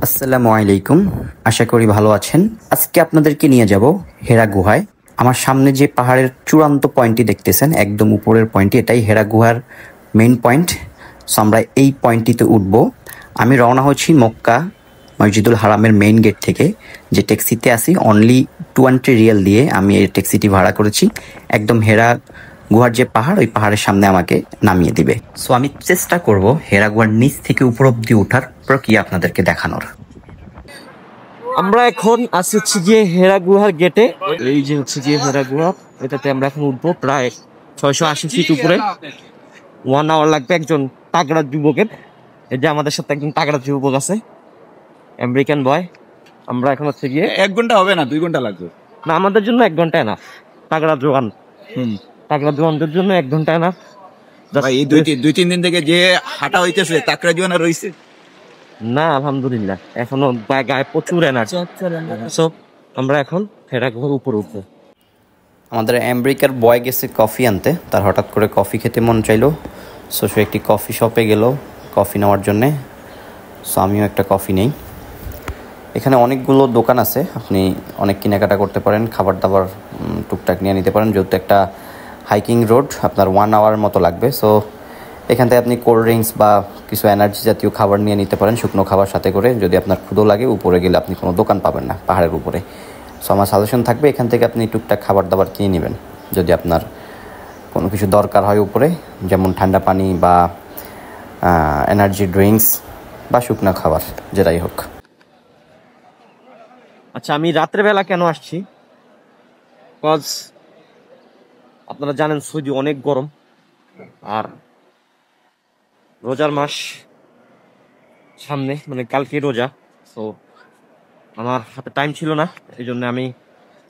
আসসালামু আলাইকুম। আশা করি ভালো আছেন। আজকে আপনাদেরকে নিয়ে যাব হেরা গুহায়। আমার সামনে যে পাহাড়ের চূড়ান্ত পয়েন্টটি দেখতেছেন, একদম উপরের পয়েন্টটি, এটাই হেরা গুহার মেইন পয়েন্ট। সো আমরা এই পয়েন্টটিতে উঠব। আমি রওনা হচ্ছি মক্কা মসজিদুল হারামের মেইন গেট থেকে। যে ট্যাক্সিতে আসি অনলি 20 রিয়াল দিয়ে আমি এই ট্যাক্সিটি ভাড়া করেছি। একদম হেরা গুহার যে পাহাড়, ওই পাহাড়ের সামনে আমাকে নামিয়ে দিবে। সো আমি চেষ্টা করব হেরা গুহার নিচ থেকে উপর অব্দি ওঠার প্রক্রিয়া আপনাদেরকে দেখানোর। আমরা এখন আছি হচ্ছে গিয়ে হেরা গুহার গেটে। এই যে হচ্ছে গিয়ে হেরা গুহা, এটাতে আমরা এখন উঠবো প্রায় 680 ফিট উপরে। 1 আওয়ার লাগবে একজন তাগড়া যুবকের। এই যে আমাদের সাথে একজন তাগড়া যুবক আছে, আমেরিকান বয়। আমরা এখন হচ্ছে গিয়ে 1 ঘন্টা হবে না, 2 ঘন্টা লাগবে। না, আমাদের জন্য 1 ঘন্টা না। তাগড়া জোয়ান, তাগড়া জোয়ানদের জন্য 1 ঘন্টা না। ভাই এই 2-3 দিন থেকে যে হাঁটা হইতেছে তাকরা জোয়ানা রইছে না, আলহামদুলিল্লাহ এখনো গায়ে প্রচুর এনার্জি। সো আমরা এখন হেরা গুহার উপরে উঠবো। আমাদের আমেরিকার বয় গেছে কফি আনতে, তার হঠাৎ করে কফি খেতে মন চাইলো। সো সে একটি কফি শপে গেল কফি নেওয়ার জন্যে। সো আমিও একটা কফি নেই। এখানে অনেকগুলো দোকান আছে, আপনি অনেক কেনাকাটা করতে পারেন, খাবার দাবার টুকটাক নিয়ে নিতে পারেন। যেহেতু একটা হাইকিং রোড, আপনার 1 আওয়ার মতো লাগবে। সো এখান থেকে আপনি কোল্ড ড্রিঙ্কস বা কিছু এনার্জি জাতীয় খাবার নিয়ে নিতে পারেন, শুকনো খাবার সাথে করে। যদি আপনার ক্ষুধা লাগে, উপরে গেলে আপনি কোনো দোকান পাবেন না পাহাড়ের উপরে। সো আমার সাজেশন থাকবে এখান থেকে আপনি টুকটাক খাবার দাবার কিনে নেবেন যদি আপনার কোনো কিছু দরকার হয় উপরে, যেমন ঠান্ডা পানি বা এনার্জি ড্রিঙ্কস বা শুকনো খাবার, যেটাই হোক। আচ্ছা, আমি রাত্রেবেলা কেন আসছি? কজ আপনারা জানেন সৌদি অনেক গরম, আর রোজার মাস সামনে, মানে কালকে রোজা। তো আমার হাতে টাইম ছিল না, এই জন্য আমি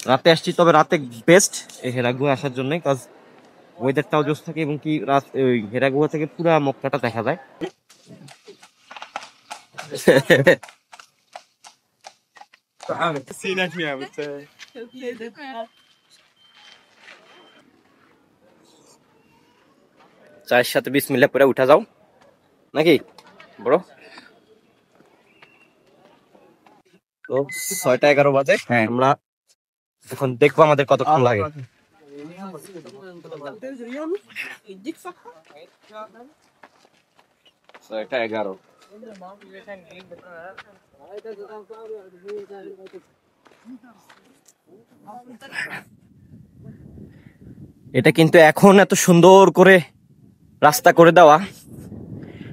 রাতে আসছি। তবে রাতে বেস্ট এই হেরা গুহা আসার জন্য, কজ ওয়েদারটাও জোস থাকে এবং কি রাত ওই হেরা গুহা থেকে পুরা মক্কাটা দেখা যায়। চায়ের সাথে বিসমিল্লাহ পরে উঠা যাও নাকি বড়? তো 6টা 11 বাজে। আমরা এখন দেখবো আমাদের কতক্ষণ লাগে। 6টা 11। এটা কিন্তু এখন এত সুন্দর করে রাস্তা করে দেওয়া,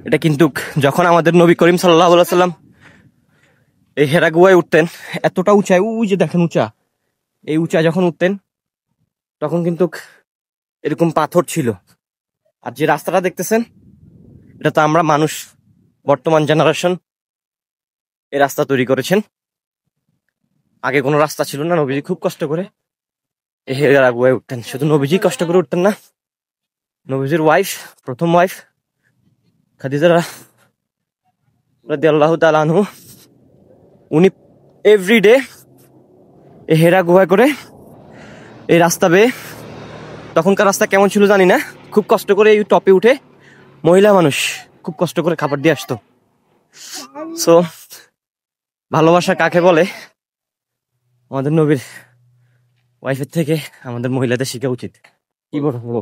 এটা কিন্তু যখন আমাদের নবী করিম সাল্লাল্লাহু আলাইহি ওয়াসাল্লাম এই হেরা গুহায় উঠতেন, এতটা উঁচায়, ওই যে দেখেন উঁচা, এই উঁচা যখন উঠতেন তখন কিন্তু এরকম পাথর ছিল। আর যে রাস্তাটা দেখতেছেন, এটা তো আমরা মানুষ, বর্তমান জেনারেশন এই রাস্তা তৈরি করেছেন। আগে কোনো রাস্তা ছিল না, নবীজি খুব কষ্ট করে এই হেরা গুহায় উঠতেন। শুধু নবীজি কষ্ট করে উঠতেন না, নবীজির ওয়াইফ, প্রথম ওয়াইফ খাদিজা রাদিয়াল্লাহু তাআলা আনহু, উনি এভরিডে এই হেরা গুহায় করে এই রাস্তা বেয়ে, তখনকার রাস্তা কেমন ছিল জানি না, খুব কষ্ট করে এই টপে উঠে মহিলা মানুষ খুব কষ্ট করে খাবার দিয়ে আসতো। সো ভালোবাসা কাকে বলে, আমাদের নবীর ওয়াইফের থেকে আমাদের মহিলাদের শিখা উচিত। কি বলবো,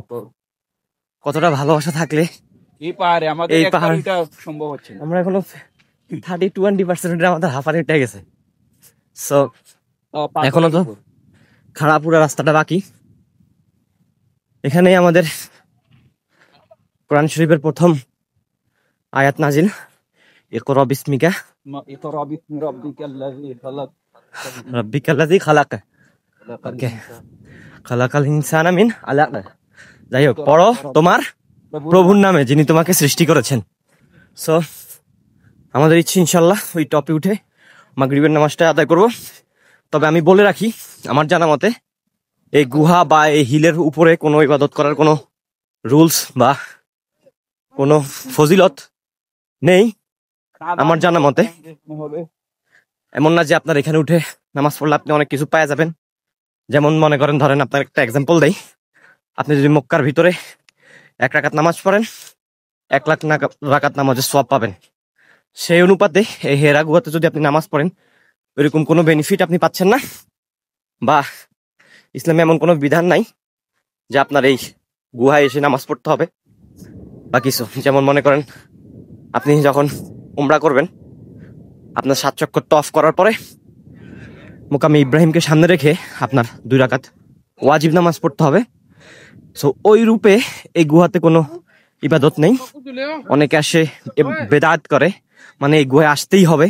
কতটা ভালোবাসা থাকলে এই পাহাড়ে আমাদের এই এক পাহাড় পাহাড়িটা সম্ভব হচ্ছে না। আমরা এখনো 30-20% আমাদের হাঁপানি উঠে গেছে। সো এখনো তো খারাপ, পুরো রাস্তাটা বাকি। এখানেই আমাদের কোরআন শরীফের প্রথম আয়াত নাজিল, ইকরা বিসমিকা ইকরা বিসমি রাব্বিকাল্লাযী খালাক রাব্বিকাল্লাযী খালাক, ওকে, খালাকাল ইনসানা মিন আলাক। যাই হোক, পড়ো তোমার প্রভুর নামে যিনি তোমাকে সৃষ্টি করেছেন। সো আমাদের ইচ্ছে ইনশাল্লাহ ওই টপে উঠে মাগরিবের নামাজটা আদায় করব। তবে আমি বলে রাখি, আমার জানা মতে এই গুহা বা এই হিলের উপরে কোনো ইবাদত করার কোনো রুলস বা কোনো ফজিলত নেই আমার জানা মতে। এমন না যে আপনার এখানে উঠে নামাজ পড়লে আপনি অনেক কিছু পাওয়া যাবেন। যেমন মনে করেন, ধরেন আপনার একটা এক্সাম্পল দেই, আপনি যদি মক্কার ভিতরে 1 রাকাত নামাজ পড়েন, 1 লাখ রাকাত নামাজের সওয়াব পাবেন। সেই অনুপাতে এই হেরা গুহাতে যদি আপনি নামাজ পড়েন এরকম কোনো বেনিফিট আপনি পাচ্ছেন না, বা ইসলামে এমন কোনো বিধান নাই যে আপনার এই গুহায় এসে নামাজ পড়তে হবে বা কিছু। যেমন মনে করেন আপনি যখন উমরা করবেন, আপনার 7 চক্কর তওয়াফ করার পরে মুকামে ইব্রাহিমকে সামনে রেখে আপনার 2 রাকাত ওয়াজিব নামাজ পড়তে হবে। সো ওই রূপে এই গুহাতে কোনো ইবাদত নেই। অনেকে আসে বেদাত করে, মানে এই গুহায় আসতেই হবে।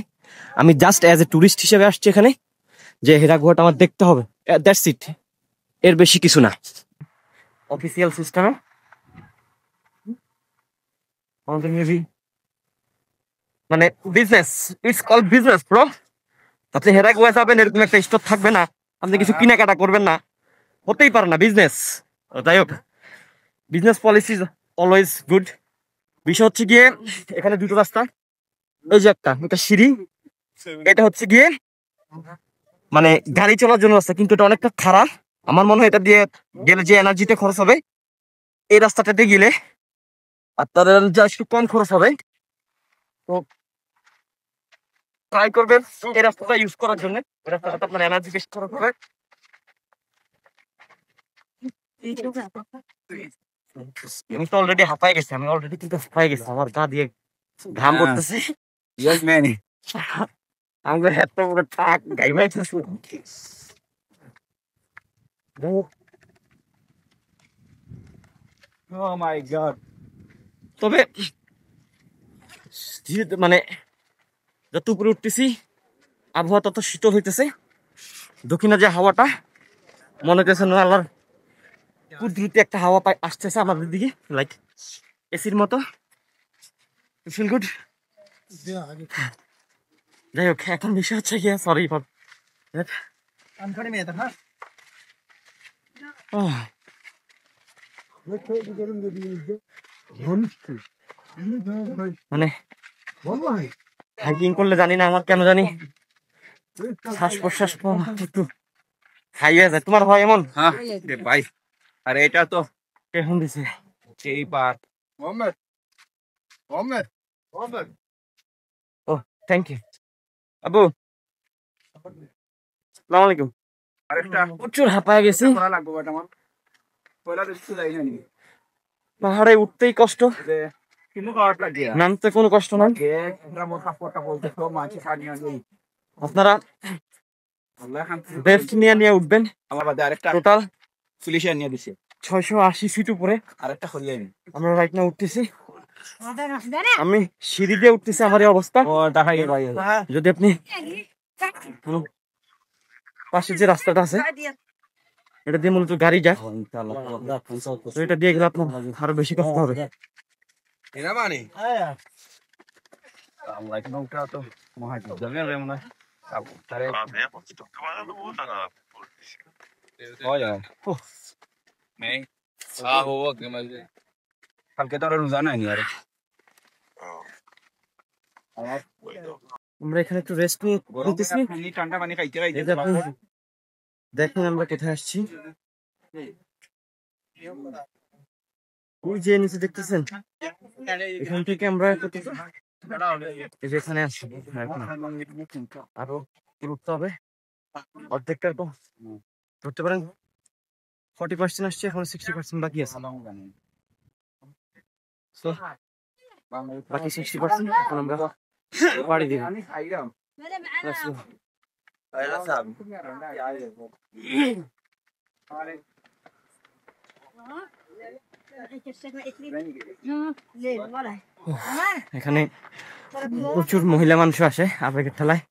আমি জাস্ট অ্যাজ এ টুরিস্ট হিসেবে আসছি এখানে, যে হেরা গুহাটা আমার দেখতে হবে, দ্যাটস ইট, এর বেশি কিছু না। অফিসিয়াল সিস্টেমে মানে business, it's call business bro. আপনি হেরা গুহায় যাবেন, এরকম একটা স্টোর থাকবে না, আপনি কিছু কেনাকাটা করবেন না, হতেই পারে না বিজনেস। যাই হোক, বিজনেস পলিসি অলওয়েজ গুড। বিষয় হচ্ছে গিয়ে এখানে 2টো রাস্তা, এই যে এটা সিঁড়ি, এটা হচ্ছে গিয়ে মানে গাড়ি চলার জন্য রাস্তা, কিন্তু এটা অনেকটা খারাপ। আমার মনে হয় এটা দিয়ে গেলে যে এনার্জিতে খরচ হবে, এই রাস্তাটাতে গেলে আপনার যা একটু কম খরচ হবে। তো ট্রাই করবেন এই রাস্তাটা ইউজ করার জন্য, এই রাস্তাটাতে আপনার এনার্জি বেশি খরচ হবে। আমি তো অলরেডি হাঁপাই গেছি, আমার গা দিয়ে ঘাম পড়তেছে। Yes, man. আমাদের এত বড় ট্রাক গাইবাইতেছে। Oh my God. তবে মানে যত উপরে উঠতেছি আবহাওয়া তত শীতল হইতেছে। দক্ষিণে যে হাওয়াটা মনে হইতেছে আল্লাহর কুদরতি একটা হাওয়া আসতেছে আমাদের দিকে, লাইক এসির মতো। Feel good. যাই হোক, এখন বিষয় হচ্ছে গিয়ে সরি ফর মানে হাইকিং করলে জানি না আমার কেন জানি শ্বাস প্রশ্বাস একটু হাই হয়ে যায়। তোমার হয় এমন? হ্যাঁ রে ভাই, আরে এটা তো কেমন দিছে সেই পার। ও থ্যাংক ইউ আবু। আসসালামু আলাইকুম। আরেকটা প্রচুর হাঁপায় গেছি, করা লাগবে বাট আমার পয়লা দেখতে যাই না নি পাহাড়ে উঠতেই কষ্ট, যে কিন্তু কাট লাগিয়া নামতে কোনো কষ্ট নাই। যে আমরা মোটা ফটা বলতে তো মাছি খানিয়া নেই। আপনারা আল্লাহ খান বেস্ট নিয়ে উঠবেন। আমার বাদে আরেকটা টোটাল পুলিশে নিয়ে দিছে, 680 ফিট উপরে আরেকটা খরিয়ে নি। আমরা রাইট না উঠতেছি। আমি সিঁড়ি দিয়ে উঠতেছি, আমার এই অবস্থা। ও দেখাই ভাই, যদি আপনি পাশে যে রাস্তাটা আছে এটা দিয়ে মূলত গাড়ি যায়, তো এটা দিয়ে গেলে আপনার আরো বেশি কষ্ট হবে। এরা মানে আল্লাহ কোন উঠা তো মহাজি যাবে রে মনে তারে ওয়া নেই ও কে মাঝে কালকে তো রোজা নাই আরে। আমরা এখানে একটু রেস্ট নিতেছি। ঠান্ডা পানি খাইতে খাইতে এই যে আপনি দেখেন আমরা কোথায় আসছি, ওই যে নিচে দেখতেছেন, এখান থেকে আমরা এই যে এখানে আসছি। আরো উঠতে হবে, অর্ধেকটা তো ধরতে পারেন 40% আসছে, এখন 60% বাকি আছে। So, বাকি 60% এখন আমরা পাড়ি দিব। Let's go. এখানে প্রচুর মহিলা মানুষ আসে আবেগের ঠেলায়।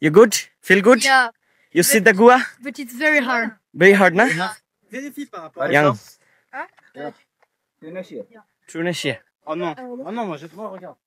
You good? Feel good? Yeah, You see the Goa? but it's very hard. Very hard, na? Young. Tunisia. Oh non, moi je te vois, regarde.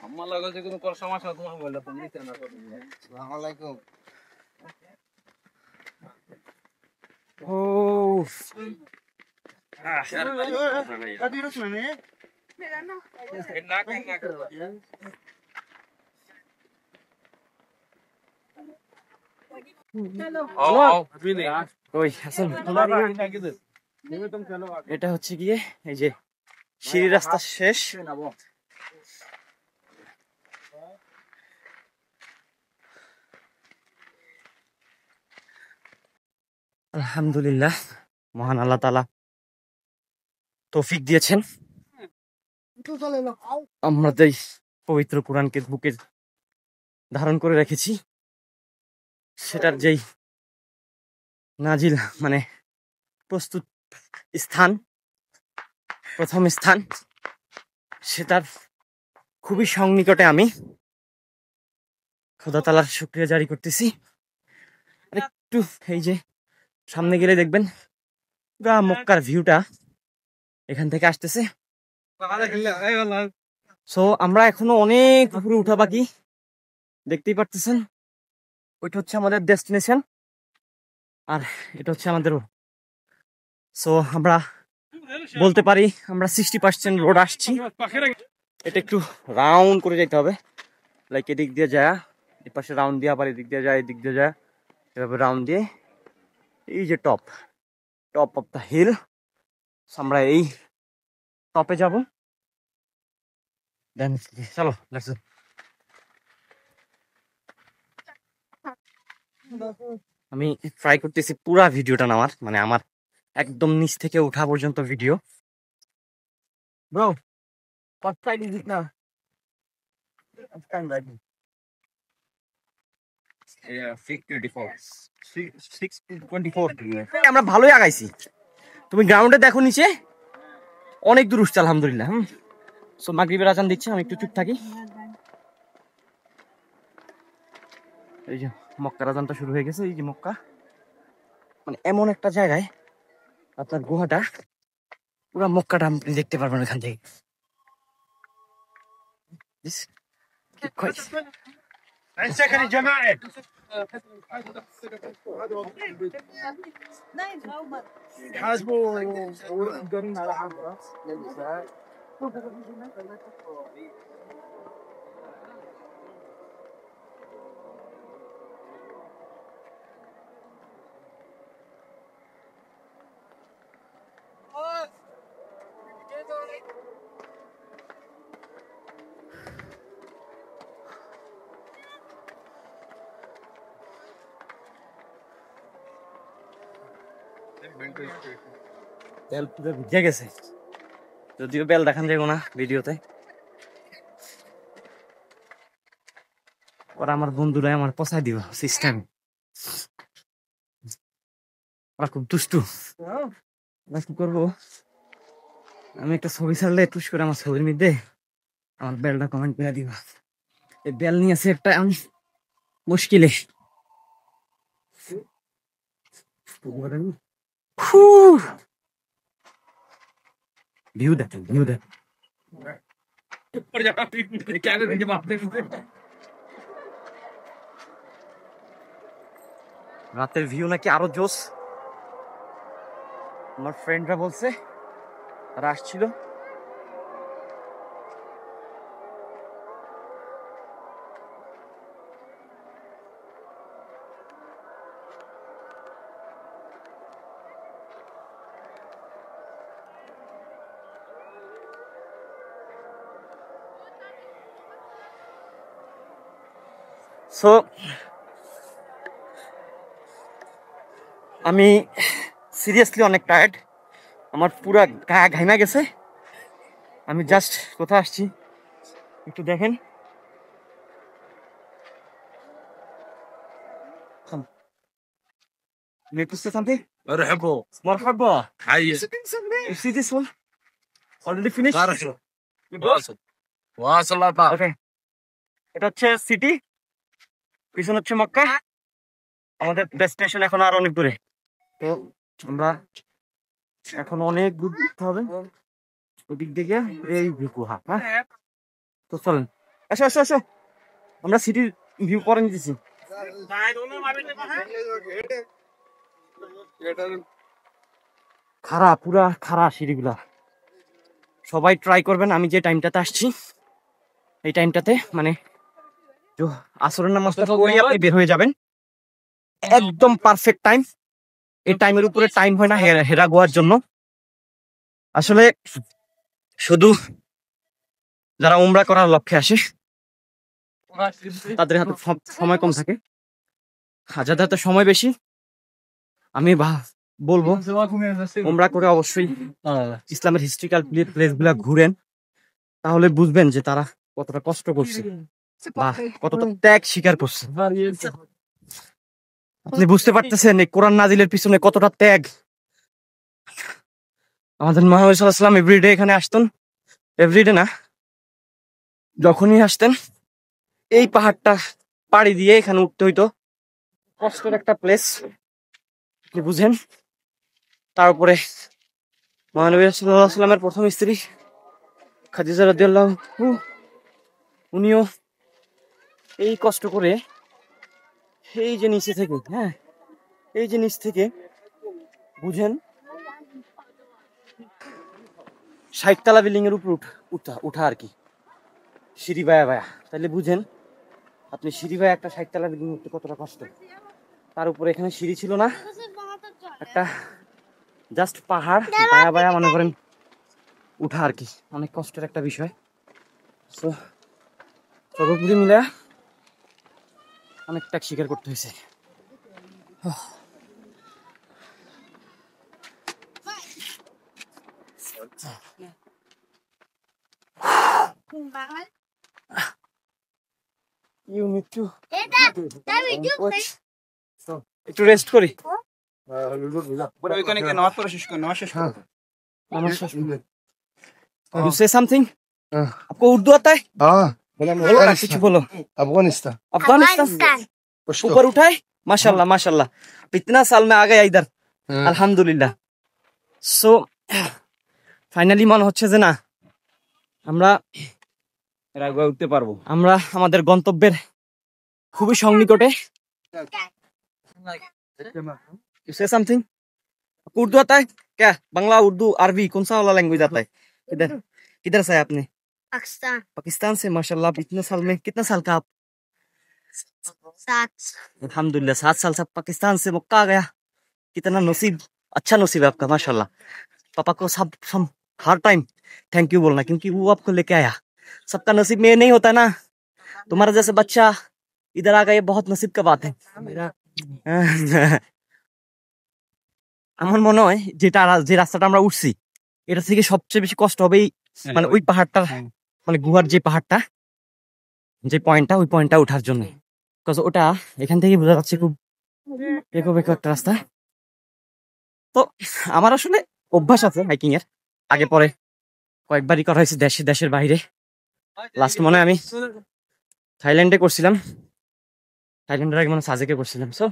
আমার লাগছে কোনো সমস্যা তোমার বললে তুমি নিতে না করো। আসসালামু আলাইকুম। Oh. ওই হাসান, এটা হচ্ছে গিয়ে এই যে সিঁড়ি রাস্তা শেষ। আলহামদুলিল্লাহ, মহান আল্লাহ তাআলা তৌফিক দিয়েছেন, আমরা এই পবিত্র কোরআনকে বুকে ধারণ করে রেখেছি। সেটার যেই নাজিল মানে প্রস্তুত স্থান, প্রথম স্থান, সেটার খুবই সন্নিকটে আমি খোদা তাআলার শুকরিয়া জারি করতেছি। আর একটু এই যে সামনে গেলে দেখবেন পুরা মক্কার ভিউটা এখান থেকে আসতেছে। সো আমরা এখনো অনেক উপরে উঠা বাকি, দেখতেই পারতেছেন। ওইটা হচ্ছে আমাদের ডেস্টিনেশন, আর এটা হচ্ছে আমাদের। সো আমরা বলতে পারি আমরা 60% রোড আসছি। এটা একটু রাউন্ড করে যেতে হবে, লাইক এদিক দিয়ে যায়, এই পাশে রাউন্ড দিয়ে, আবার এদিক দিয়ে যায়, এদিক দিয়ে যায়, এভাবে রাউন্ড দিয়ে এই যে টপ অফ দ্য হিল, আমরা এই টপে যাব। দেন চলো লেটস গো। আমি ট্রাই করতেছি পুরা ভিডিওটা নেওয়ার, মানে আমার একদম নিচ থেকে ওঠা পর্যন্ত video. Bro, what side is it now? What time right now? Yeah, 6:24. 6:24। আমরা ভালোই আগাইছি। তুমি গ্রাউন্ডে দেখো নিচে অনেক দূর উঠছে আলহামদুলিল্লাহ। সো মাগরিবের আজান দিচ্ছে, আমি একটু চুপ থাকি। এই যে মক্কার আজানটা শুরু হয়ে গেছে। এই যে মক্কা মানে এমন একটা জায়গায় আপনার গুহাটা, পুরা মক্কাটা আপনি দেখতে পারবেন এখান থেকে। তেল পুরো ভিজে গেছে, যদিও বেল দেখান যাবো না ভিডিওতে। ওরা আমার বন্ধুরাই আমার পচাই দিব সিস্টেম, ওরা খুব দুষ্টু। কি করবো, আমি একটা ছবি ছাড়লে টুস করে আমার ছবির মধ্যে আমার বেলটা কমেন্ট করে দিবা। এই বেল নিয়ে আছে একটা আমি মুশকিলে। ভিউ দেখেন, ভিউ দেখেন। রাতের ভিউ নাকি আরো জোস, আমার ফ্রেন্ডরা বলছে, তারা আসছিল। সো আমি সিরিয়াসলি অনেক টায়ার্ড, আমার পুরা গা ঘাইমা গেছে। আমি জাস্ট কোথায় আসছি একটু দেখেন। Need to say something? مرحبا. مرحبا. حي. You see this one? Already finished? واصل. واصل الله. Okay. এটা হচ্ছে সিটি, পিছন হচ্ছে মক্কা। আমাদের ডেস্টিনেশন এখন আর অনেক দূরে, তো আমরা এখন অনেক দূর যেতে হবে ওদিক দিকে। এই গুহা, হ্যাঁ, তো চলেন, আসো আসো আসো, আমরা সিটির ভিউ পরে নিতেছি। খাড়া, পুরা খাড়া সিঁড়িগুলা। সবাই ট্রাই করবেন, আমি যে টাইমটাতে আসছি এই টাইমটাতে মানে তো আসরের নামাজটা পড়ে আপনি বের হয়ে যাবেন, একদম পারফেক্ট টাইম। এই টাইমের উপরে টাইম হয় না হেরা গোয়ার জন্য। আসলে শুধু যারা উমরা করার লক্ষ্যে আসে তাদের হাতে সময় কম থাকে, যাদের হাতে সময় বেশি, আমি বলবো উমরা করে অবশ্যই ইসলামের হিস্ট্রিক্যাল প্লেস গুলা ঘুরেন, তাহলে বুঝবেন যে তারা কতটা কষ্ট করছে বা কতটা ত্যাগ স্বীকার করছে। আপনি বুঝতে পারতেছেন এই কোরআন নাজিলের পিছনে কতটা ত্যাগ। আমাদের মুহাম্মদ সাল্লাল্লাহু আলাইহি ওয়াসাল্লাম এভরিডে এখানে আসতেন, এভরিডে না, যখনই আসতেন এই পাহাড়টা পাড়ি দিয়ে এখানে উঠতে হইতো। কষ্টের একটা প্লেস, আপনি বুঝেন। তার উপরে মহানবী সাল্লাল্লাহু আলাইহি ওয়াসাল্লামের প্রথম স্ত্রী খাদিজা রাদিয়াল্লাহু, উনিও এই কষ্ট করে এই যে নিচে থেকে, হ্যাঁ এই যে নিচ থেকে বুঝেন 60 তলা বিল্ডিং এর উপর উঠা আর কি, সিঁড়ি বায়া বায়া। তাহলে বুঝেন আপনি সিঁড়ি বায়া একটা 60 তলা বিল্ডিং উঠতে কতটা কষ্ট। তার উপরে এখানে সিঁড়ি ছিল না, একটা জাস্ট পাহাড় বায়া বায়া মনে করেন উঠা আর কি, অনেক কষ্টের একটা বিষয়। তো সর্বোপরি মিলে অনেক ত্যাগ স্বীকার করতে হয়েছে। You need to একটু রেস্ট করি। ওইখানে গিয়ে নামাজ পড়া শেষ কর, নামাজ শেষ কর। You say something? आपको उर्दू आता है? बोलो ना, कुछ बोलो। अफगानिस्तान अफगानिस्तान ऊपर उठाए, माशाल्लाह माशाल्लाह। इतना साल में आ गया इधर, अल्हम्दुलिल्लाह। सो ফাইনালি মনে হচ্ছে যে না, আমরা উঠতে পারবো। আমরা আমাদের গন্তব্যের খুবই সন্নিকটে। You say something? आपको उर्दू आता है क्या? बांग्ला, उर्दू, अरबी, कौन सा वाला लैंग्वेज आता है? किधर किधर से है आपने? पाकिस्तान। पाकिस्तान से, माशाल्लाह। आप इतने साल में, कितना साल का आप? 7। अल्हम्दुलिल्लाह 7 साल से पाकिस्तान से मक्का आ गया। कितना नसीब, अच्छा नसीब है आपका, माशाल्लाह। पापा को सब हर टाइम थैंक यू बोलना, क्योंकि वो आपको लेके आया। सबका नसीब में नहीं होता ना, तुम्हारा जैसे बच्चा इधर आ गया, ये बहुत नसीब का बात है। আমার মনে হয় যে রাস্তাটা আমরা উঠছি এটা থেকে সবচেয়ে বেশি কষ্ট হবে মানে ওই পাহাড়টা, মানে গুহার যে পাহাড়টা, যে পয়েন্টটা, ওই পয়েন্টটা ওঠার জন্য। ওটা এখান থেকে বোঝা যাচ্ছে খুব বেঁকো বেঁকো একটা রাস্তা। তো আমার আসলে অভ্যাস আছে হাইকিং এর, আগে পরে কয়েকবারই করা হয়েছে দেশের বাইরে। লাস্ট মনে হয় আমি থাইল্যান্ডে করছিলাম, থাইল্যান্ডের আগে মনে সাজেকে করছিলাম। সো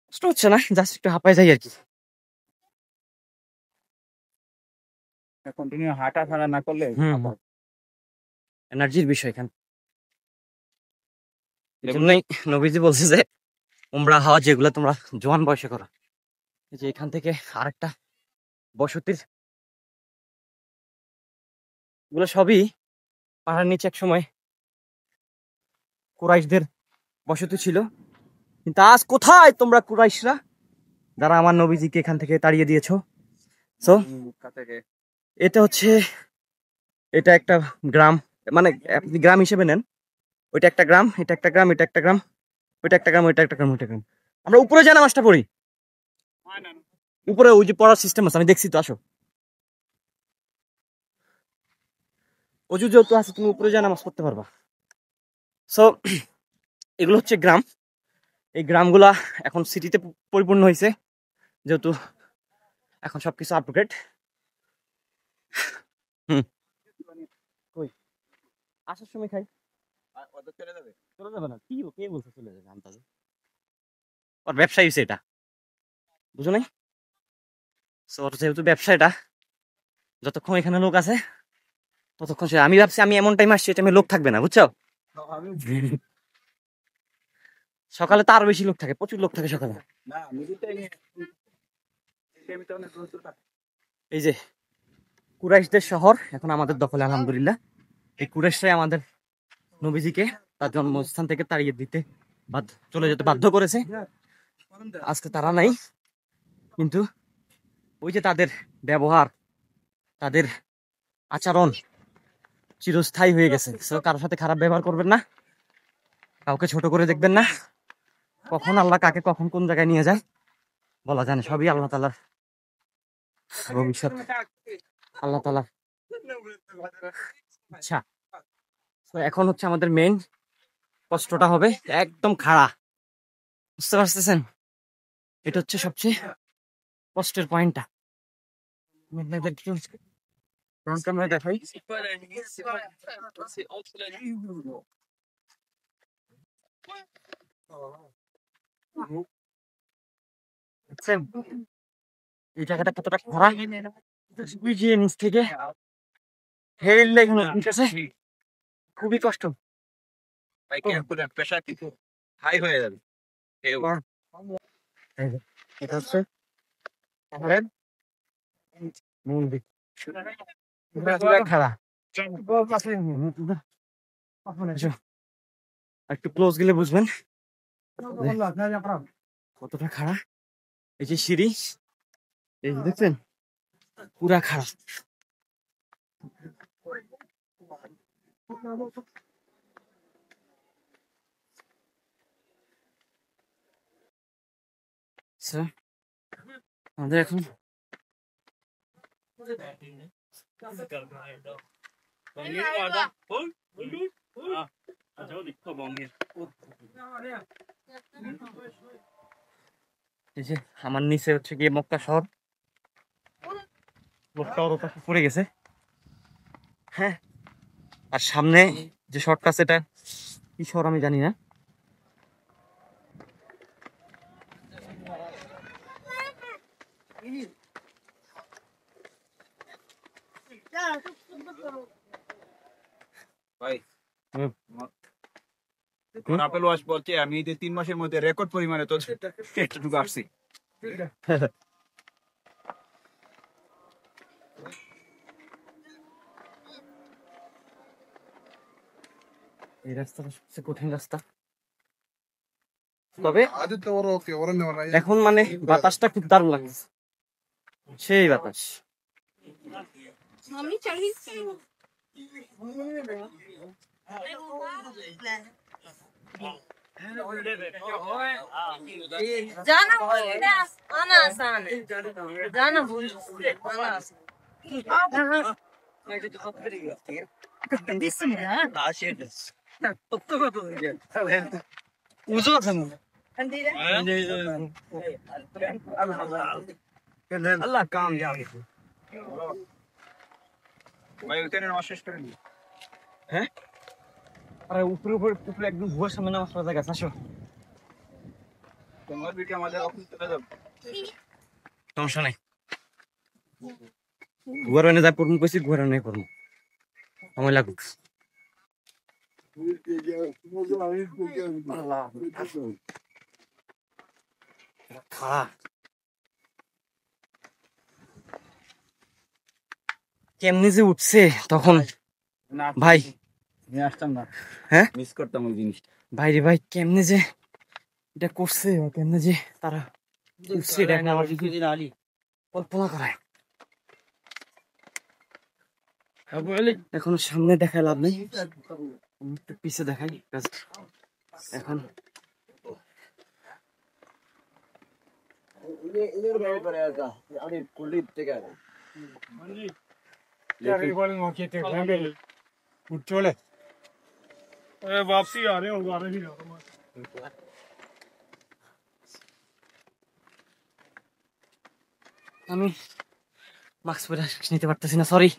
কষ্ট হচ্ছে না, জাস্ট একটু হাঁপায় যাই আর কি। কন্টিনিউ হাঁটা ছাড়া না করলে এনার্জির বিষয় এখানে। এজন্যই নবীজি বলছে যে উমরা হওয়া যেগুলো তোমরা জোয়ান বয়সে করো। যে এখান থেকে আরেকটা বসতির, এগুলো সবই পাহাড়ের নিচে এক সময় কুরাইশদের বসতি ছিল। কিন্তু আজ কোথায় তোমরা কুরাইশরা, যারা আমার নবীজিকে এখান থেকে তাড়িয়ে দিয়েছো? সো এটা হচ্ছে, এটা একটা গ্রাম, মানে আপনি গ্রাম হিসেবে নেন। ওইটা একটা গ্রাম, এটা একটা গ্রাম, এটা একটা গ্রাম, ওইটা একটা গ্রাম, ওইটা একটা গ্রাম, ওইটা গ্রাম। আমরা উপরে যা নামাজটা পড়ি, উপরে ওই যে পড়ার সিস্টেম আছে, আমি দেখছি তো। আসো, অজু যেহেতু আছে, তুমি উপরে যা নামাজ পড়তে পারবা। সো এগুলো হচ্ছে গ্রাম। এই গ্রামগুলা এখন সিটিতে পরিপূর্ণ হয়েছে, যেহেতু এখন সবকিছু আপগ্রেড। আসার সময় খাই, চলে যাবে না? কি কে বলছে চলে যাবে? আন্দাজে ওর ব্যবসা হয়েছে এটা, বুঝো নাই? যেহেতু ব্যবসা এটা, যতক্ষণ এখানে লোক আছে ততক্ষণ সে, আমি ভাবছি আমি এমন টাইম আসছি এটা লোক থাকবে না, বুঝছো? সকালে তো আরো বেশি লোক থাকে, প্রচুর লোক থাকে সকালে। এই যে কুরাইশদের শহর এখন আমাদের দখলে, আলহামদুলিল্লাহ। এই কুরাইশরাই আমাদের নবীজিকে তার জন্মস্থান থেকে তাড়িয়ে দিতে চলে যেতে বাধ্য করেছে। আজকে তারা নাই, কিন্তু ওই যে তাদের ব্যবহার, তাদের আচরণ চিরস্থায়ী হয়ে গেছে। সো কারোর সাথে খারাপ ব্যবহার করবেন না, কাউকে ছোট করে দেখবেন না। কখন আল্লাহ কাকে কখন কোন জায়গায় নিয়ে যায় বলা যায় না, সবই আল্লাহ তাআলার ভবিষ্যৎ, আল্লাহ তাআলার ইচ্ছা। তো এখন হচ্ছে আমাদের মেইন কষ্টটা হবে একদম খাড়া, বুঝতে পারতেছেন? এটা হচ্ছে সবচেয়ে কষ্টের পয়েন্টটা। ফ্রন্ট ক্যামেরা দেখাই। এই জায়গাটা কতটা খরা, ওই যে নিচ থেকে হেললে এখানে উঠেছে, খুবই কষ্ট। প্রেশার কিন্তু হাই হয়ে যাবে। এটা হচ্ছে পাহাড়ের মূল দিক, খাড়া। একটু ক্লোজ গেলে বুঝবেন কতটা খাড়া। এই যে সিঁড়ি, এই যে দেখছেন পুরা খাড়া। আমাদের এখন এই যে আমার নিচে হচ্ছে গিয়ে মক্কা শহর, পড়ে গেছে। হ্যাঁ, আর সামনে যে শহরটা আছে এটা কি শহর আমি জানি না। ভাই আপেল ওয়াশ বলছে আমি এই 3 মাসের মধ্যে রেকর্ড পরিমাণে তো এতটুকু আসছি। এই রাস্তাটা সবচেয়ে কঠিন রাস্তা, তবে এখন মানে বাতাসটা খুব দারুণ লাগছে, সেই বাতাস। আল্লাহ কাম ভাই ওখানে নামাজ শেষ করে নি। হ্যাঁ, আরে উপরে উপরে একদম ভুয়ার সামনে নামাজ পড়া জায়গা। আসো, তোমার বিটি আমাদের অফিস চলে যাবে, সমস্যা নাই। ঘুয়ার এনে যাই পড়বো, কইছি ঘুয়ার এনে পড়বো, সময় লাগুক। কেমনি যে উঠছে তখন ভাই, নিয়ে আসতাম না। হ্যাঁ, মিস করতাম ওই জিনিসটা। ভাই রে ভাই, কেমনে যে এটা করছে, কেমনে যে তারা উঠছে, এটা আমার কল্পনা করায়। এখন সামনে দেখায় লাভ নেই, একটু পিছে দেখাই। এখন वापसी आ रहे हो गाने भी আমি মাস্ক পরে শ্বাস নিতে পারতেছি না, সরি।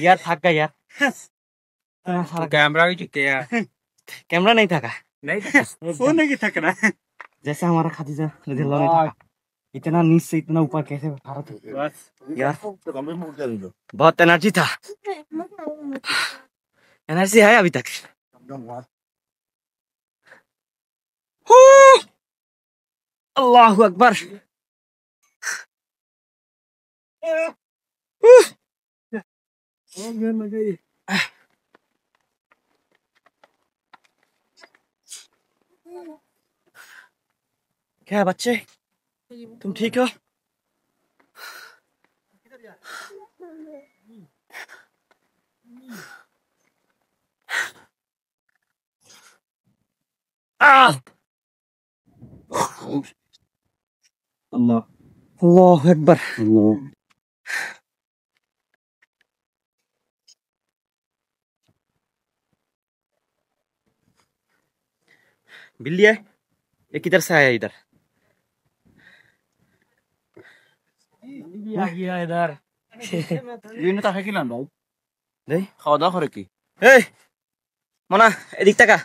यार थक गया यार, कैमरा भी चुके यार, कैमरा नहीं थका, नहीं फोन नहीं थकना। जैसे हमारा खादीजा रज़ियल्लाहु अन्हा था, इतना नीच से इतना ऊपर कैसे उठा था यार। बहुत एनर्जी था, एनर्जी है अभी तक। अल्लाहु अकबर। क्या है बच्चे, तुम ठीक हो? अल्लाह अल्लाह अकबर। बिल्ली है, ये किधर से आया इधर? इधर ইউনে তাকে কি লান ভাই দেই খাওয়া দাওয়া করে কি এই মনা এদিক টাকা,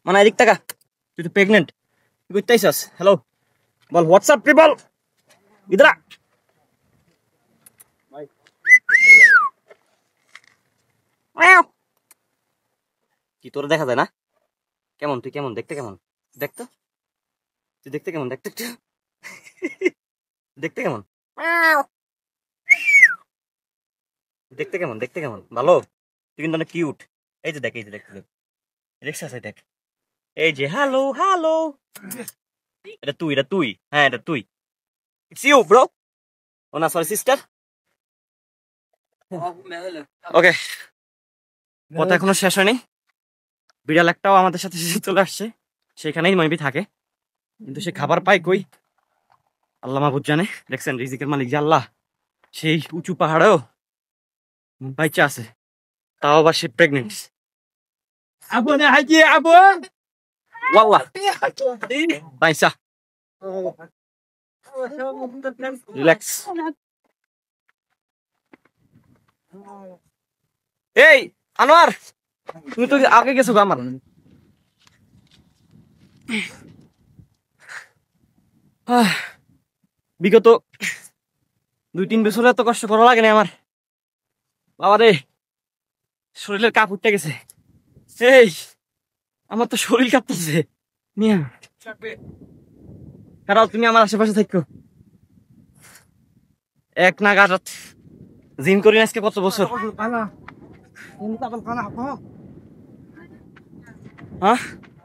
মনা এদিক টাকা, তুই তো প্রেগনেন্ট, তুই করতে আইছস? হ্যালো বল, হোয়াটসঅ্যাপ পিপল ইধর আ। কি তোর দেখা যায় না? কেমন তুই, কেমন দেখতে, কেমন দেখতো তুই, দেখতে কেমন, দেখতে একটু দেখতে কেমন, দেখতে কেমন, দেখতে কেমন ভালো, তুই কিন্তু অনেক কিউট। এই যে দেখ, এই যে দেখ, দেখছিস? দেখ এই যে, হ্যালো হ্যালো, এটা তুই, এটা তুই, হ্যাঁ এটা তুই, ইটস ইউ ব্রো। ও না সরি সিস্টার। ওকে, কথা এখনো শেষ হয়নি। বিড়াল একটাও আমাদের সাথে চলে আসছে, সেখানেই মেবি থাকে, কিন্তু সে খাবার পায় কই আল্লাহ মাহবুব জানে। দেখছেন রিজিকের মালিক যে আল্লাহ, সেই উঁচু পাহাড়েও বাচ্চা আছে, তাও আবার সে প্রেগনেন্ট। আবু না হাজি আবু ওয়াল্লাহ বাইসা, রিল্যাক্স। এই আনোয়ার, তুমি তো আগে গেছো গো আমার। বিগত 2-3 বছর এত কষ্ট করা লাগে না আমার বাবা রে, শরীরের কাপ উঠতে গেছে। এই আমার তো শরীর কাঁপতেছে মিয়া, কারণ তুমি আমার আশেপাশে থাকো। এক নাগাদ জিম করি না আজকে কত বছর। হ্যাঁ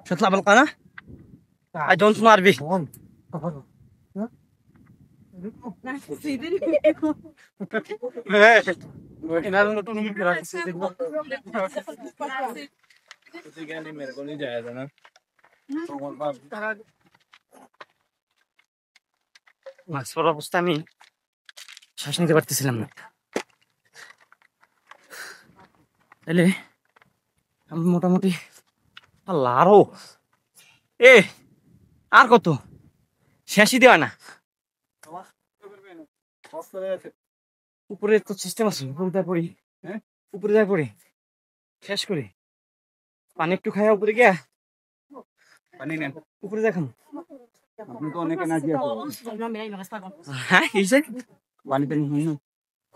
شتطلع بالقناة؟ I don't know Arabic. Mask পরার অবস্থা আমি শ্বাস নিতে পারতেছিলাম না। তাহলে আমি মোটামুটি আল্লাহ আরো আর কত শেষই দেওয়া না। উপরে তো সিস্টেম আছে, উপরে যায় পড়ি, হ্যাঁ উপরে যায় পড়ি, শেষ করি পানি একটু খাই উপরে গিয়া, পানি নেন উপরে দেখাম। আপনি তো অনেক এনার্জি আছে। হ্যাঁ এই যে পানি পানি হই না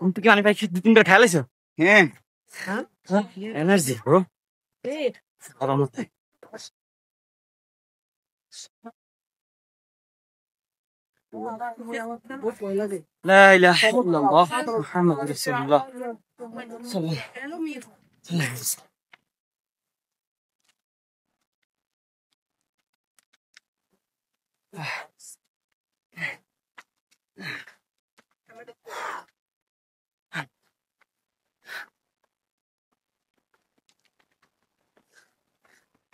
কোন থেকে পানি পাই 2-3বার খেয়াল আছে। হ্যাঁ এনার্জি ব্রো আরাম মতে। لا إله إلا الله محمد رسول الله صلى الله عليه وسلم.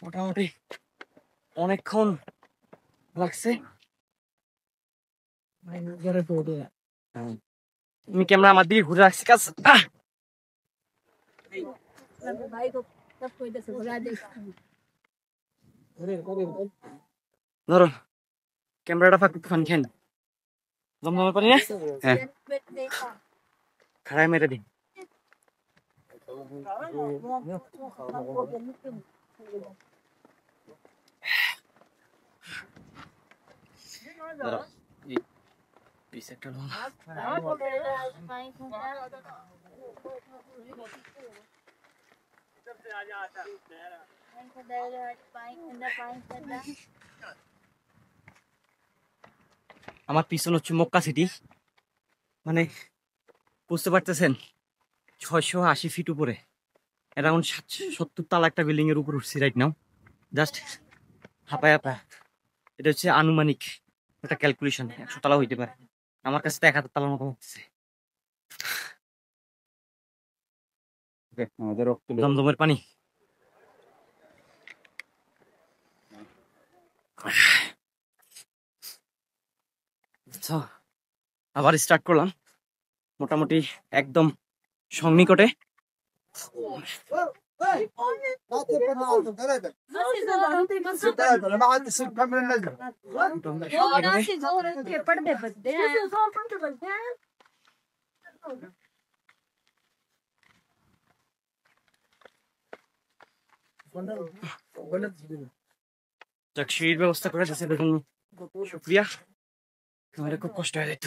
মোটামুটি অনেকক্ষণ লাগছে। তুমি ক্যামেরা আমার দিকে ঘুরে রাখছি কাজ। ধরো ক্যামেরাটা ফাঁক একটু ফান খেন, জমজমের পারি না, হ্যাঁ খাড়ায় মেরে দিন। পিছে একটা লোন আমার পিছন হচ্ছে মক্কা সিটি, মানে বুঝতে পারতেছেন 680 ফিট উপরে, অ্যারাউন্ড 70 তালা একটা বিল্ডিং এর উপর উঠছি রাইট নাও। জাস্ট হাঁপায় হাঁপায়। এটা হচ্ছে আনুমানিক একটা ক্যালকুলেশন, 100 তালা হইতে পারে, আমার কাছে তো 1000 তালার মতো হচ্ছে। জমজমের পানি। আবার স্টার্ট করলাম, মোটামুটি একদম সন্নিকটে। যাক, সিঁড়ির ব্যবস্থা করে দিয়েছে, দেখুন শুক্রিয়া, আমার খুব কষ্ট হয়ে যেত।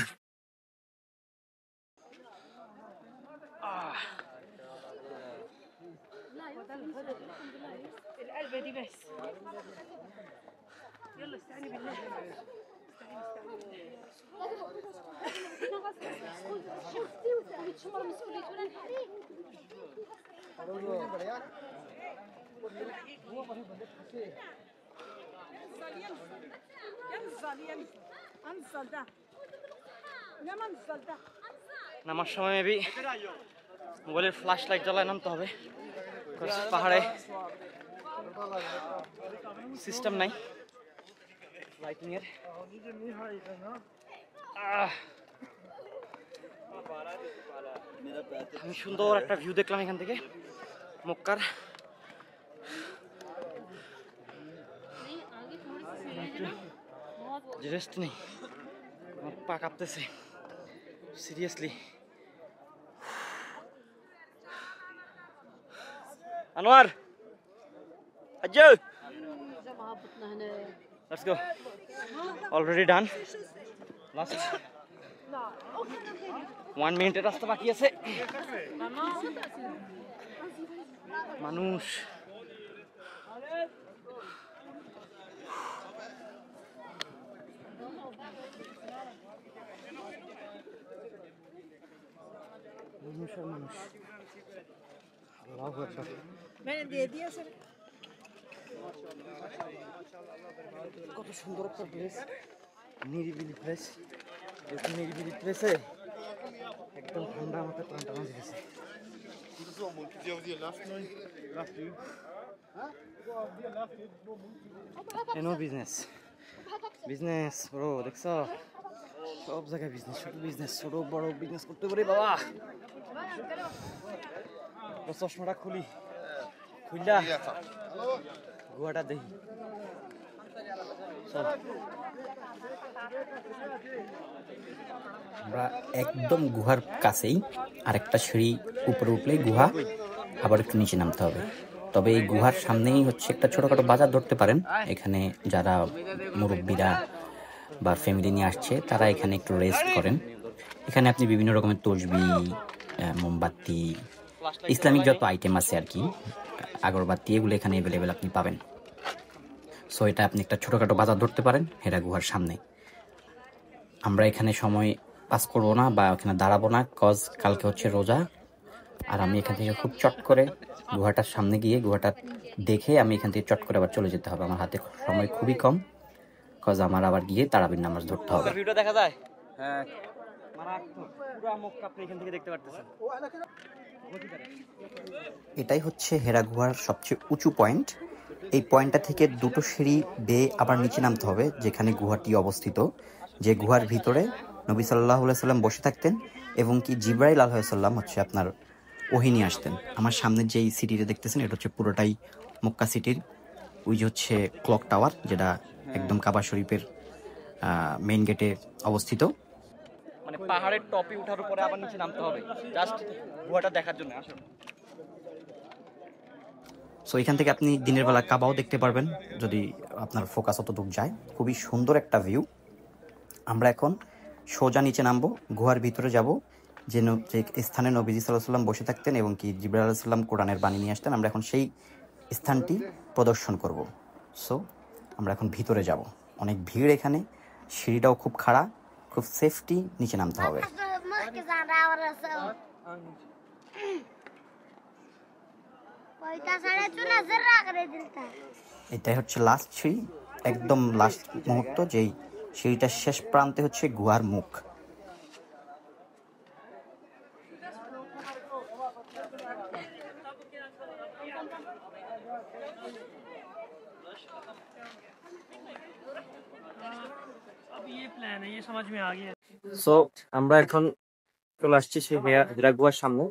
নামার সময় মেবি মোবাইলের ফ্ল্যাশ লাইট জ্বালায় নামতে হবে, পাহাড়ে সিস্টেম নাই লাইটিং এর। আমি সুন্দর একটা ভিউ দেখলাম এখান থেকে মক্কার। রেস্ট নেই, আমার পা কাঁপতেছে seriously. Anwar, Ajju, let's go. Already done. Last 1 মিনিটের রাস্তা বাকি আছে। মানুষ মানুষ আল্লাহু আকবার। কত সুন্দর একটা প্লেস, নিরিবিলি প্লেস। নিরিবিলি প্লেসে একদম ঠান্ডা মাথায় প্রাণ টানা দিয়েছে। এনো বিজনেস বিজনেস ব্রো, দেখছ সব জায়গায় বিজনেস, শুধু বিজনেস, ছোট বড় বিজনেস করতে পারি বাবা। চশমাটা খুলি, খুললা গুহাটা দেখি। আমরা একদম গুহার কাছেই, আরেকটা সিঁড়ি উপরে উঠলেই গুহা, আবার একটু নিচে নামতে হবে। তবে এই গুহার সামনেই হচ্ছে একটা ছোটখাটো বাজার ধরতে পারেন। এখানে যারা মুরব্বীরা বা ফ্যামিলি নিয়ে আসছে তারা এখানে একটু রেস্ট করেন। এখানে আপনি বিভিন্ন রকমের তসবি, মোমবাতি, ইসলামিক যত আইটেম আছে আর কি, আগরবাতি, এগুলো এখানে অ্যাভেলেবেল আপনি পাবেন। সো এটা আপনি একটা ছোটখাটো বাজার ধরতে পারেন হেরা গুহার সামনে। আমরা এখানে সময় পাস করবো না বা এখানে দাঁড়াবো না, কজ কালকে হচ্ছে রোজা। আর আমি এখান থেকে খুব চট করে গুহাটার সামনে গিয়ে গুহাটা দেখে আমি এখান থেকে চট করে আবার চলে যেতে হবে। আমার হাতে সময় খুবই কম, কজ আমার আবার গিয়ে তারাবির নামাজ ধরতে হবে। ভিউটা দেখা যায়, হ্যাঁ মারাত্মক, পুরো মক্কা আপনি এখান থেকে দেখতে পারতেছেন। এটাই হচ্ছে হেরা গুহার সবচেয়ে উঁচু পয়েন্ট। এই পয়েন্টটা থেকে দুটো সিঁড়ি বেয়ে আবার নিচে নামতে হবে যেখানে গুহাটি অবস্থিত। যে গুহার ভিতরে নবী সাল্লাল্লাহু আলাইহি সাল্লাম বসে থাকতেন এবং কি জিবরাইল আলাইহিস সালাম হচ্ছে আপনার ওহী নিয়ে আসতেন। আমার সামনে যেই সিটিটা দেখতেছেন এটা হচ্ছে পুরোটাই মক্কা সিটির। ওই যে হচ্ছে ক্লক টাওয়ার, যেটা একদম কাবা শরীফের মেইন গেটে অবস্থিত। মানে পাহাড়ের টপে ওঠার উপরে আবার নিচে নামতে হবে জাস্ট গুহাটা দেখার জন্য। আসুন। সো এখান থেকে আপনি দিনের বেলা কাবাও দেখতে পারবেন যদি আপনার ফোকাস অত দূর যায়। খুবই সুন্দর একটা ভিউ। আমরা এখন সোজা নিচে নামবো, গুহার ভিতরে যাব, যে স্থানে নবীজি সাল্লাল্লাহু আলাইহি সাল্লাম বসে থাকতেন এবং কি জিবরাইল আলাইহিস সালাম কোরআনের বাণী নিয়ে আসতেন। আমরা এখন সেই স্থানটি প্রদর্শন করব। সো আমরা এখন ভিতরে যাব। অনেক ভিড় এখানে, সিঁড়িটাও খুব খাড়া, খুব সেফটি নিচে নামতে হবে। এটাই হচ্ছে লাস্ট সিঁড়ি, একদম লাস্ট মুহূর্ত, যেই সিঁড়িটার শেষ প্রান্তে হচ্ছে গুহার মুখ। সো আমরা এখন চলে আসছি সেই হেরা গুহার সামনে।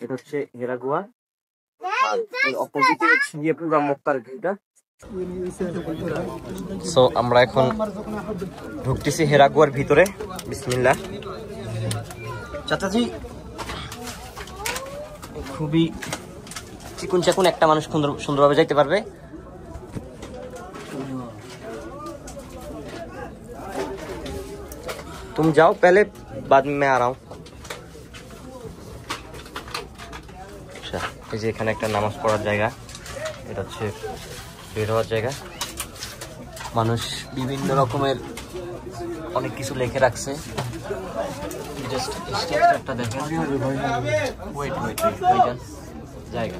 এটা হচ্ছে হেরা গুহা, অপোজিটে হচ্ছে গিয়ে পুরো মক্কার ভিউটা। সো আমরা এখন ঢুকতেছি হেরা গুহার ভিতরে। বিসমিল্লাহ। চাচাজি খুবই চিকুন চাকুন একটা মানুষ সুন্দরভাবে যাইতে পারবে। तुम जाओ पहले, बाद में मैं आ रहा हूँ। আচ্ছা, এই যে এখানে একটা নামাজ পড়ার জায়গা, এটা হচ্ছে বের হওয়ার জায়গা। মানুষ বিভিন্ন রকমের অনেক কিছু লিখে রাখছে। জাস্ট স্ট্রাকচারটা দেখেন। ওয়েট জায়গা,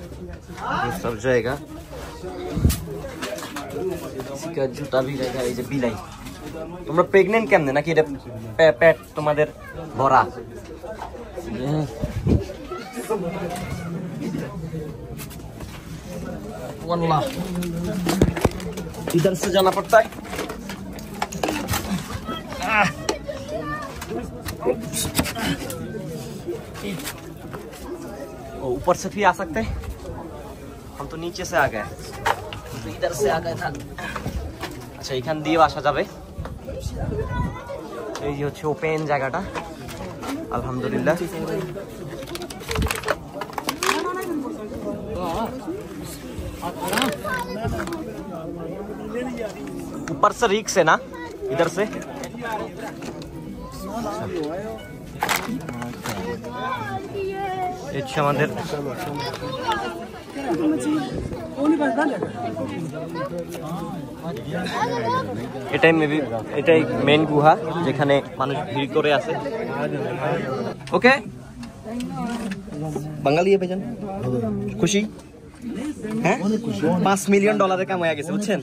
সব জায়গা জুতা भी रखा। এই যে বিলাই, তোমরা প্রেগনেন্ট কেমনে নাকি এটা পেট তোমাদের ভরা? वल्लाह इधर से जाना पड़ता है। ऊपर से भी आ सकते हैं, हम तो नीचे से आ गए, तो इधर से आ गया था। अच्छा, এখান দিয়ে আসা যাবে। এই যে হচ্ছে ওপেন জায়গাটা, আলহামদুলিল্লাহ। ऊपर से रिक्स है ना, इधर से। ये अच्छा मंदिर, এটাই মেবি এটাই মেন গুহা যেখানে মানুষ ভিড় করে আছে। ওকে, বাঙালি ভাইজান খুশি? হ্যাঁ, $5 মিলিয়ন কাম হয়ে গেছে, বুঝছেন?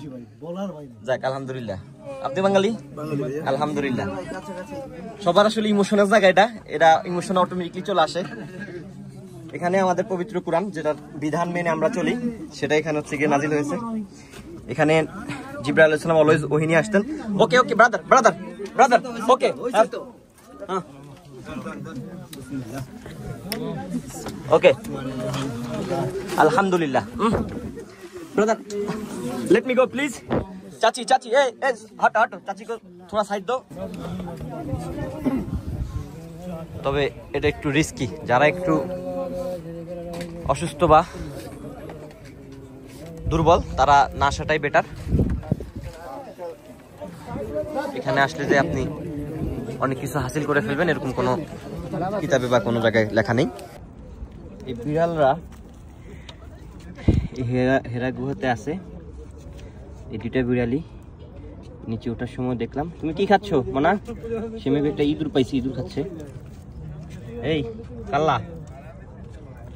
যাক, আলহামদুলিল্লাহ। আপনি বাঙালি? আলহামদুলিল্লাহ। সবার আসলে ইমোশনের জায়গা এটা, এরা ইমোশন অটোমেটিকলি চলে আসে। এখানে আমাদের পবিত্র কুরআন, যেটার বিধান মেনে আমরা চলি, সেটা এখানে হচ্ছে গিয়ে নাজিল হয়েছে। এখানে জিবরাইল আলাইহিস সালাম অলওয়েজ ওহী নিয়ে আসতেন। ওকে ওকে ব্রাদার ব্রাদার ব্রাদার, ওকে হ্যাঁ ওকে, আলহামদুলিল্লাহ। Brother let me go please. चाची चाची ए हट हट, चाची को थोड़ा साइड दो। তবে এটা একটু রিস্কি, যারা একটু অসুস্থ বা দুর্বল তারা না আসাটাই বেটার। এখানে আসলে যে আপনি অনেক কিছু হাসিল করে ফেলবেন এরকম কোনো কিতাবে বা কোনো জায়গায় লেখা নেই। এই বিড়ালরা হেরা গুহাতে আছে, এই দুটা বিড়ালি। নিচে ওঠার সময় দেখলাম। তুমি কি খাচ্ছ মানা? সে মেবি একটা ইঁদুর পাইছি, ইঁদুর খাচ্ছে। এই কাল্লা,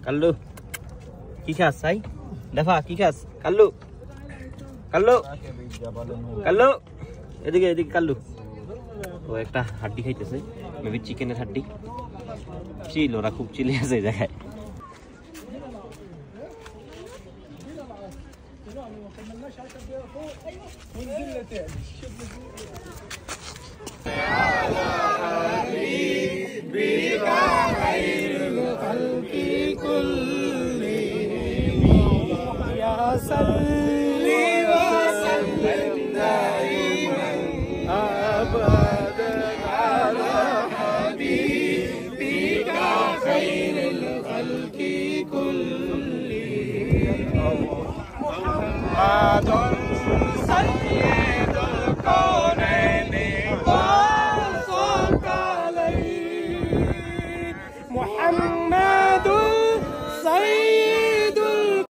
কাল্লু কি খাস? সাই দেখা কি খাস? কাল্লু কাল্লু কাল্লু, এদিকে এদিকে কাল্লু। ও একটা হাড্ডি খাইতেছে, মেবি চিকেনের হাড্ডি। চিল, ওরা খুব চিলে আছে জায়গায়। محمد